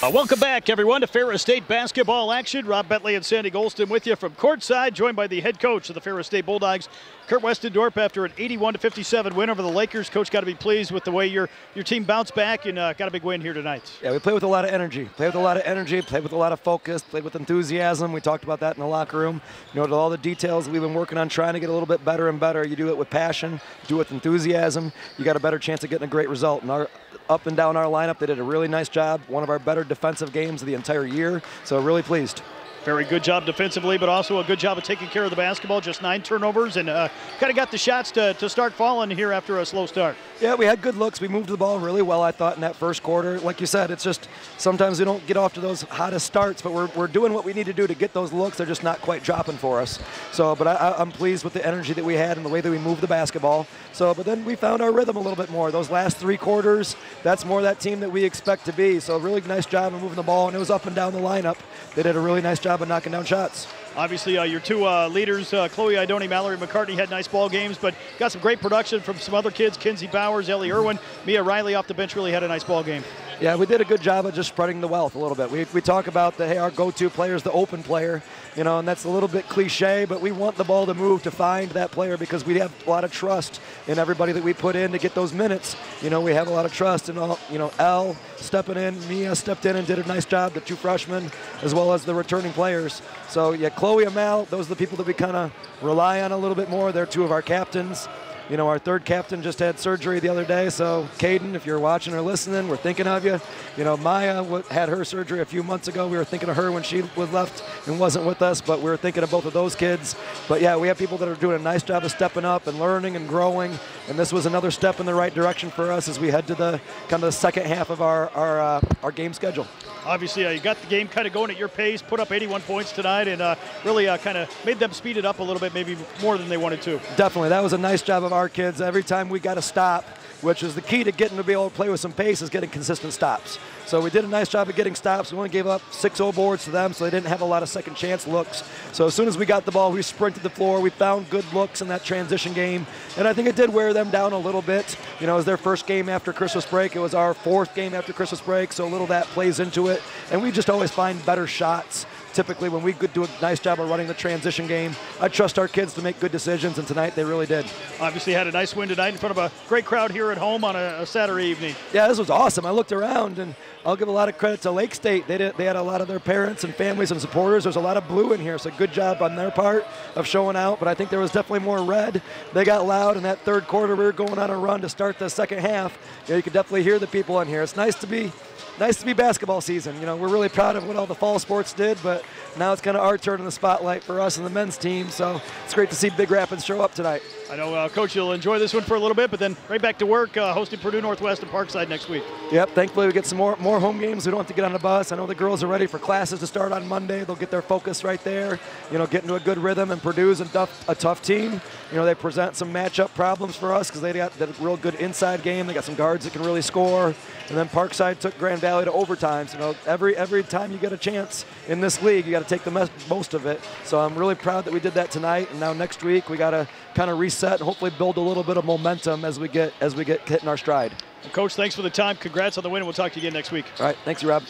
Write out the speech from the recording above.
Welcome back, everyone, to Ferris State basketball action. Rob Bentley and Sandy Golston with you from courtside, joined by the head coach of the Ferris State Bulldogs, Kurt Westendorp, after an 81-57 win over the Lakers. Coach, got to be pleased with the way your team bounced back and got a big win here tonight. Yeah, we played with a lot of energy. Played with a lot of focus, played with enthusiasm. We talked about that in the locker room. You know, all the details we've been working on, trying to get a little bit better and better. You do it with passion, do it with enthusiasm, you got a better chance of getting a great result. And up and down our lineup, they did a really nice job. One of our better defensive games of the entire year, so really pleased. Very good job defensively, but also a good job of taking care of the basketball. Just 9 turnovers and kind of got the shots to start falling here after a slow start. Yeah, we had good looks. We moved the ball really well, I thought, in that first quarter. Like you said, it's just sometimes we don't get off to those hottest starts, but we're doing what we need to do to get those looks. They're just not quite dropping for us. So, but I'm pleased with the energy that we had and the way that we moved the basketball. So, but then we found our rhythm a little bit more. Those last 3 quarters, that's more that team that we expect to be. So, really nice job of moving the ball, and it was up and down the lineup. They did a really nice job of knocking down shots. Obviously, your 2 leaders, Chloe Idoni, Mallory McCartney, had nice ball games, but got some great production from some other kids. Kinsey Bowers, Ellie Irwin, Mia Riley off the bench really had a nice ball game. Yeah, we did a good job of just spreading the wealth a little bit. We talk about hey, our go-to player is the open player, you know, and that's a little bit cliche, but we want the ball to move to find that player because we have a lot of trust in everybody that we put in to get those minutes. You know, we have a lot of trust in all, you know, Elle stepping in, Mia stepped in and did a nice job, the 2 freshmen, as well as the returning players. So, yeah, Chloe and Mal, those are the people that we kind of rely on a little bit more. They're 2 of our captains. You know, our 3rd captain just had surgery the other day, so Caden, if you're watching or listening, we're thinking of you. You know, Maya had her surgery a few months ago. We were thinking of her when she was left and wasn't with us, but we were thinking of both of those kids. But yeah, we have people that are doing a nice job of stepping up and learning and growing, and this was another step in the right direction for us as we head to the kind of the second half of our game schedule. Obviously, you got the game kind of going at your pace, put up 81 points tonight, and really kind of made them speed it up a little bit, maybe more than they wanted to. Definitely. That was a nice job of our kids. Every time we got a stop, which is the key to getting to be able to play with some pace, is getting consistent stops. So we did a nice job of getting stops. We only gave up 6-0 boards to them, so they didn't have a lot of second chance looks. So as soon as we got the ball, we sprinted the floor. We found good looks in that transition game, and I think it did wear them down a little bit. You know, it was their first game after Christmas break. It was our 4th game after Christmas break, so a little of that plays into it. And we just always find better shots. Typically, when we could do a nice job of running the transition game, I trust our kids to make good decisions, and tonight they really did. Obviously had a nice win tonight in front of a great crowd here at home on a Saturday evening. Yeah, this was awesome. I looked around, and I'll give a lot of credit to Lake State. They had a lot of their parents and families and supporters. There's a lot of blue in here, so good job on their part of showing out, but I think there was definitely more red. They got loud in that 3rd quarter. We were going on a run to start the second half. Yeah, you could definitely hear the people in here. It's nice to be basketball season. You know, we're really proud of what all the fall sports did, but now it's kind of our turn in the spotlight for us and the men's team, so it's great to see Big Rapids show up tonight. I know, Coach, you'll enjoy this one for a little bit, but then right back to work, hosting Purdue Northwest and Parkside next week. Yep, thankfully we get some more home games. We don't have to get on the bus. I know the girls are ready for classes to start on Monday. They'll get their focus right there, you know, get into a good rhythm, and Purdue's a tough team. You know, they present some matchup problems for us because they got that real good inside game. They got some guards that can really score. And then Parkside took Grand Valley to overtime. So, you know, every time you get a chance in this league, you got to take the most of it. So I'm really proud that we did that tonight. And now next week we got to kind of reset and hopefully build a little bit of momentum as we get hitting our stride. Well, Coach, thanks for the time. Congrats on the win, and we'll talk to you again next week. All right, thanks, Rob.